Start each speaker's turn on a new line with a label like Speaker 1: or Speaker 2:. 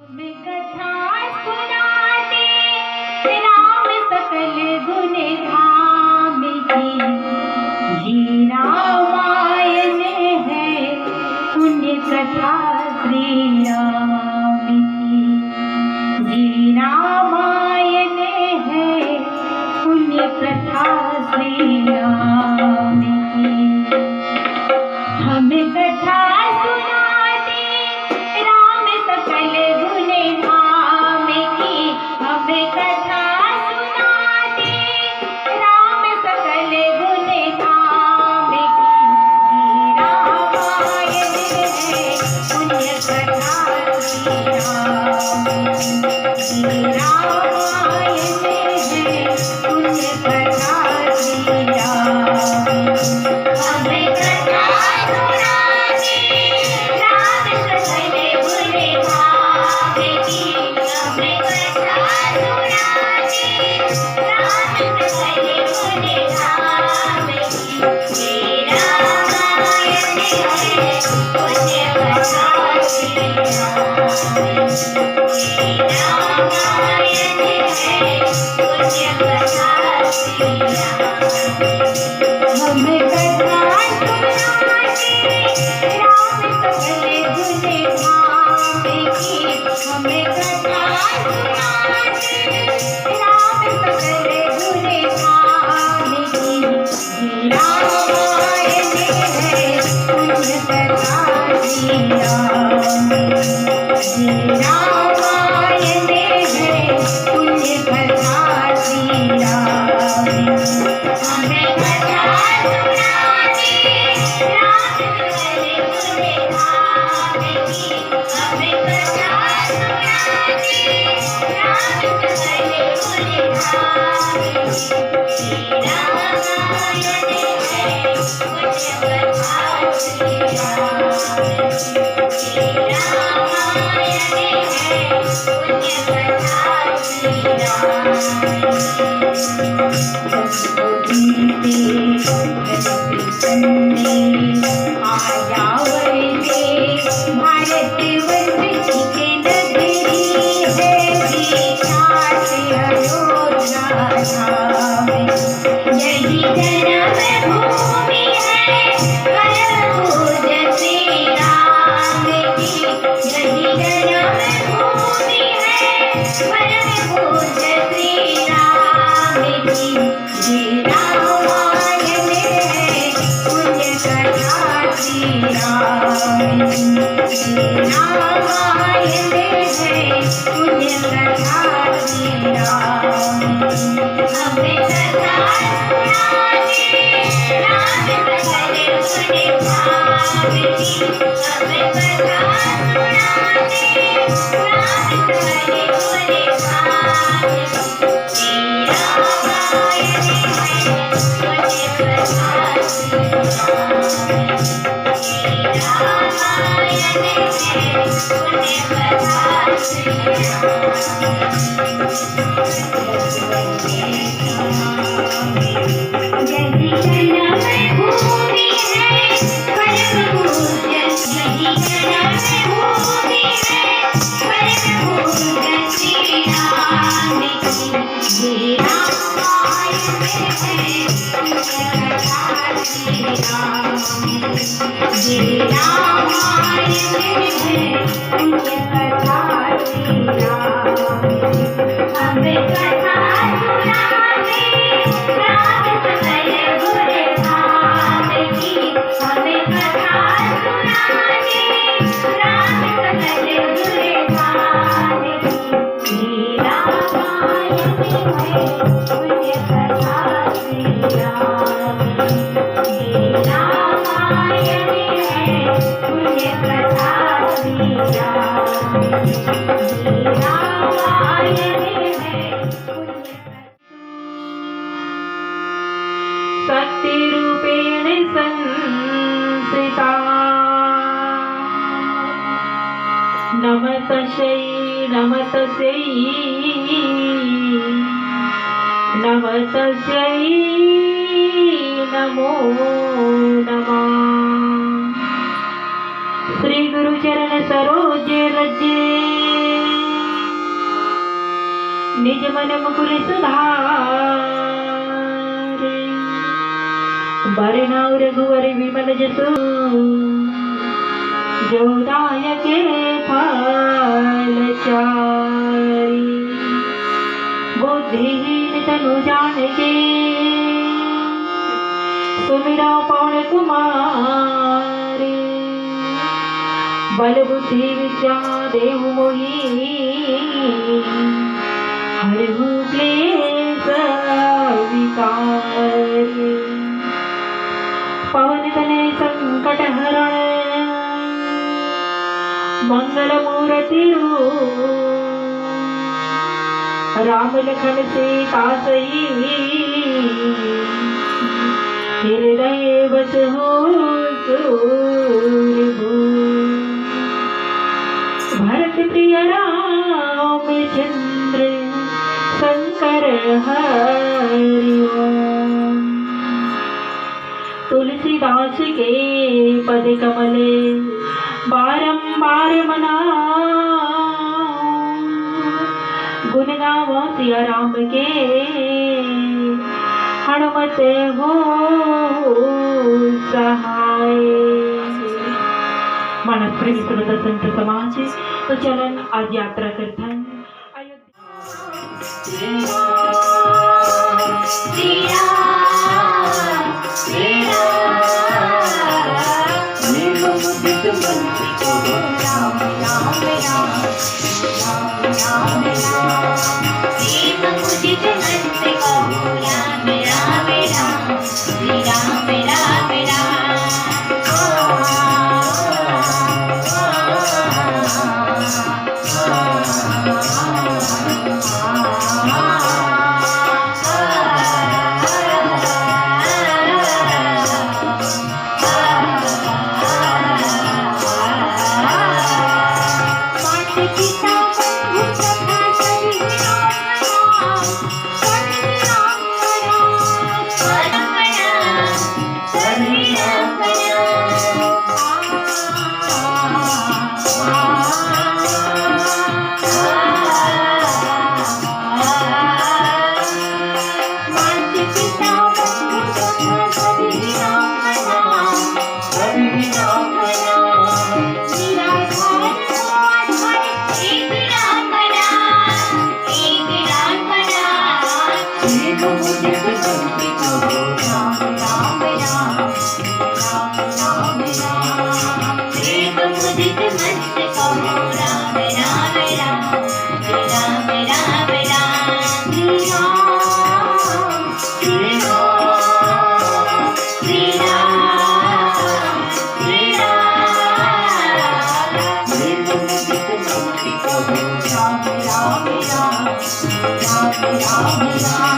Speaker 1: हमें कथा सुनाते राम सकल गुण धाम की, जी रामायण है पुण्य कथा श्री राम की, जी रामायण है पुण्य कथा श्री राम की। हमें कथा सुनाते राम सकल गुण धाम की, हमें कथा सुनाते राम सकल गुण धाम की, रामायण है पुण्य कथा श्री राम की, रामायण है पुण्य कथा श्री राम की। हमें कथा सत्यरूपेण संस्थिता नमस्तस्यै नमस्तस्यै नमस्तस्यै नमो नमः। श्री गुरु चरण सरोज रजे निज मन मुकुर सुधारे बरनाउ रघुवर विमल जसु जो दायके फल चारि बुद्धिहीन तनु जान के सुमिरा पवन कुमारी बल बुद्धि विद्या देहु मोहि हरहु क्लेश विकारी पवन तनय संकट हरण मंगल मूर्ति राम लखन सीता सही हृदय बस हो भरत प्रिय राम चंद्र शंकर हरि ओम तुलसीदास के पद कमले बारंबार मनाओ गुण गावो सिया राम के हनुमत हो सहाय। मानस प्रेमी सुनत संत समाज तो चलन आज यात्रा करथन
Speaker 2: राम राम